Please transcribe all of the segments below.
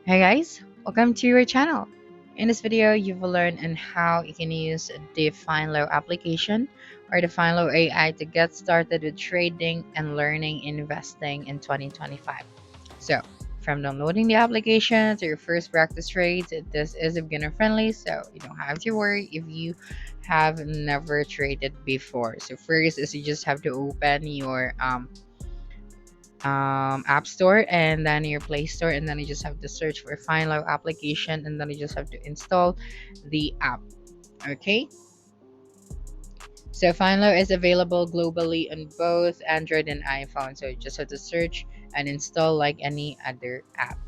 Hey guys, welcome to your channel. In this video, you will learn on how you can use the Finelo application or the Finelo AI to get started with trading and learning investing in 2025. So, from downloading the application to your first practice trades, this is beginner friendly, so you don't have to worry if you have never traded before. So, first is you just have to open your app store and then your play store, and then you just have to search for Finelo application, and then you just have to install the app. Okay, so Finelo is available globally on both Android and iPhone, so you just have to search and install like any other app.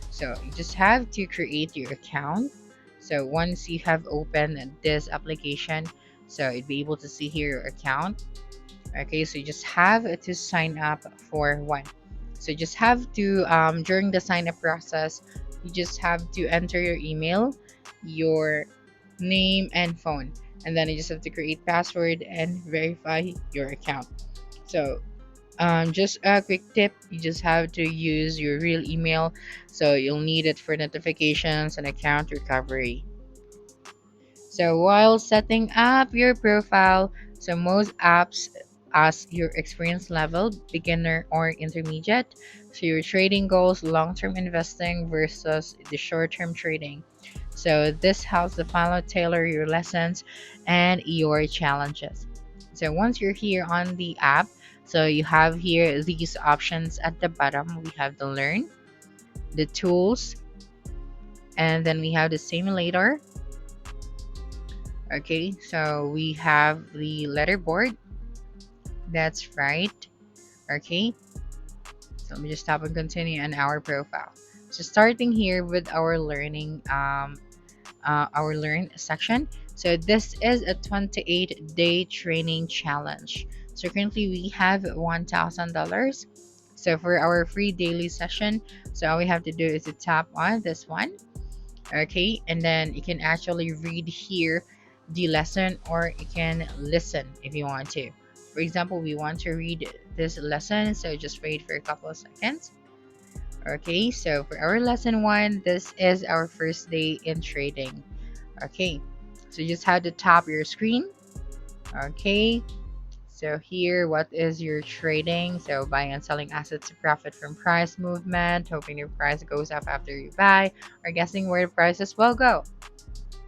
So you just have to create your account. So once you have opened this application, so you'd be able to see here your account. Okay, so you just have to sign up for one. So you just have to during the sign up process, you just have to enter your email, your name and phone, and then you just have to create password and verify your account. So just a quick tip, you just have to use your real email, so you'll need it for notifications and account recovery. So while setting up your profile, so most apps ask your experience level, beginner or intermediate. So your trading goals, long-term investing versus the short-term trading. So this helps the final tailor your lessons and your challenges. So once you're here on the app, so you have here these options at the bottom. We have the learn, the tools, and then we have the simulator. Okay, so we have the letterboard. That's right. Okay, so let me just tap and continue on our profile. So starting here with our learn section. So this is a 28-day training challenge. So currently we have $1,000. So for our free daily session, so all we have to do is to tap on this one. Okay, and then you can actually read here the lesson, or you can listen if you want to. For example, we want to read this lesson, so just wait for a couple of seconds. Okay, so for our lesson one, this is our first day in trading. Okay, so you just have to tap your screen. Okay, so here, what is your trading? So buying and selling assets to profit from price movement, hoping your price goes up after you buy, or guessing where the prices will go.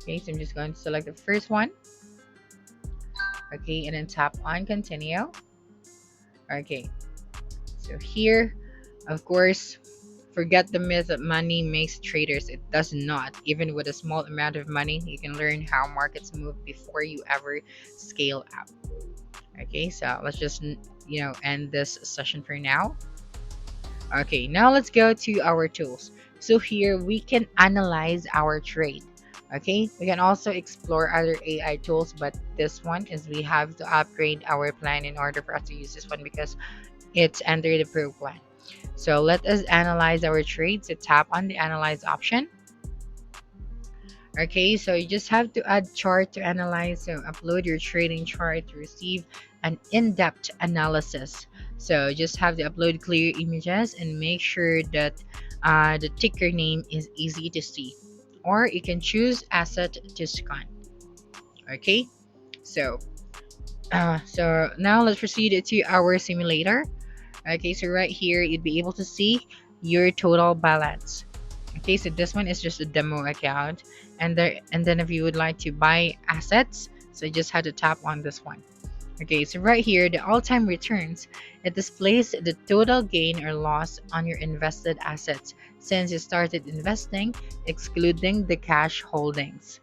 Okay, so I'm just going to select the first one. Okay, and then tap on continue. Okay, so here, of course, forget the myth that money makes traders. It does not. Even with a small amount of money, you can learn how markets move before you ever scale up. Okay, so let's just end this session for now. Okay, now let's go to our tools. So here we can analyze our trade. Okay, we can also explore other AI tools, but this one is we have to upgrade our plan in order for us to use this one because it's under the pro plan. So let us analyze our trade. So tap on the analyze option. Okay, so you just have to add chart to analyze. So upload your trading chart to receive an in-depth analysis. So just have to upload clear images and make sure that the ticker name is easy to see. Or you can choose asset to scan. Okay, so so now let's proceed to our simulator. Okay, so right here you'd be able to see your total balance. Okay, so this one is just a demo account, and then if you would like to buy assets, so you just had to tap on this one. Okay, so right here, the all-time returns, it displays the total gain or loss on your invested assets since you started investing, excluding the cash holdings.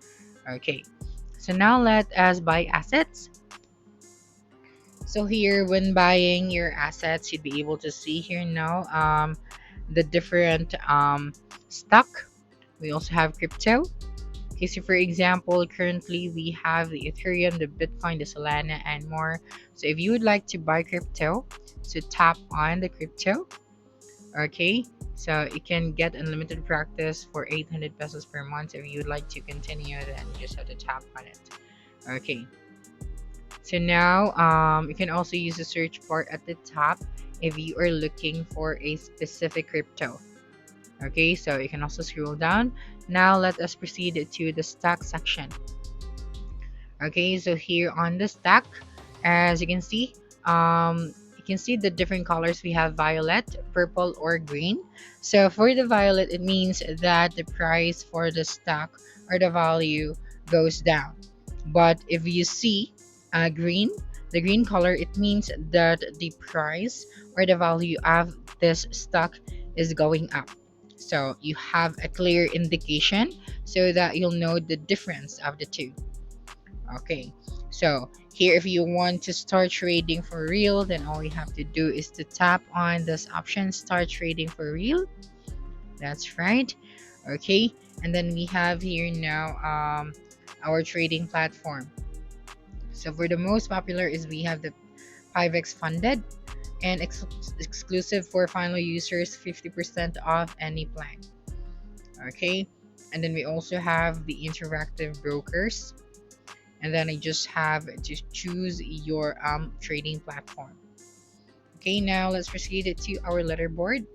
Okay, so now let us buy assets. So here, when buying your assets, you'd be able to see here now the different stock. We also have crypto. Okay, so for example, currently we have the Ethereum, the Bitcoin, the Solana, and more. So if you would like to buy crypto, so tap on the crypto. Okay, so you can get unlimited practice for 800 pesos per month. If you would like to continue, then you just have to tap on it. Okay, so now you can also use the search bar at the top if you are looking for a specific crypto. Okay, so you can also scroll down. Now let us proceed to the stack section. Okay, so here on the stack, as you can see the different colors. We have violet, purple, or green. So for the violet, it means that the price for the stack or the value goes down. But if you see green, the green color, it means that the price or the value of this stock is going up. So you have a clear indication so that you'll know the difference of the two. Okay, so here, if you want to start trading for real, then all you have to do is to tap on this option, start trading for real. That's right. Okay, and then we have here now our trading platform. So for the most popular is we have the 5x funded and exclusive for final users, 50% off any plan. Okay, and then we also have the interactive brokers, and then I just have to choose your trading platform. Okay, now let's proceed to our leaderboard.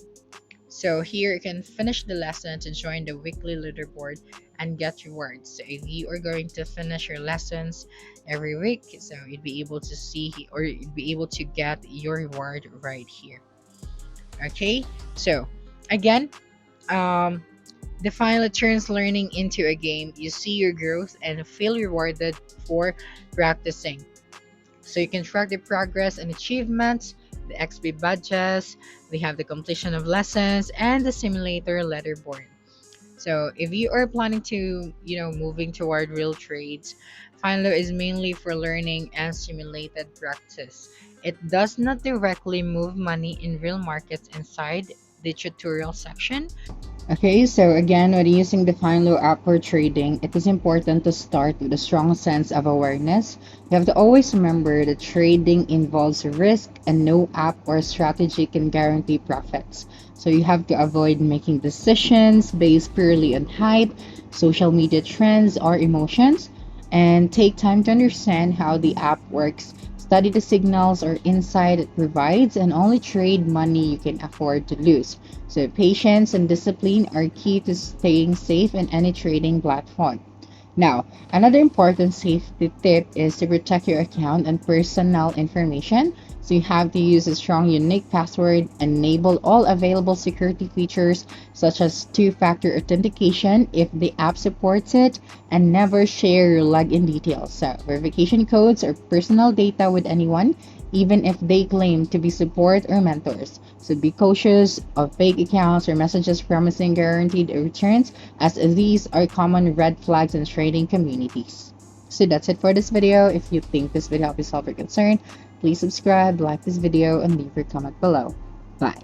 So here you can finish the lesson to join the weekly leaderboard and get rewards. So if you are going to finish your lessons every week, so you'd be able to see or you'd be able to get your reward right here. Okay, so again, um, the final turns learning into a game. You see your growth and feel rewarded for practicing. So you can track the progress and achievements, the XP badges, we have the completion of lessons, and the simulator leaderboard. So if you are planning to, moving toward real trades, Finelo is mainly for learning and simulated practice. It does not directly move money in real markets inside the tutorial section. Okay, so again, when using the Finelo app for trading, it is important to start with a strong sense of awareness. You have to always remember that trading involves risk and no app or strategy can guarantee profits. So you have to avoid making decisions based purely on hype, social media trends, or emotions, and take time to understand how the app works. Study the signals or insight it provides, and only trade money you can afford to lose. So, patience and discipline are key to staying safe in any trading platform. Now, another important safety tip is to protect your account and personal information. So, you have to use a strong, unique password, enable all available security features such as two-factor authentication if the app supports it, and never share your login details. So, verification codes or personal data with anyone, even if they claim to be support or mentors. So be cautious of fake accounts or messages promising guaranteed returns, as these are common red flags in trading communities. So that's it for this video. If you think this video helped you solve your concern, please subscribe, like this video, and leave your comment below. Bye.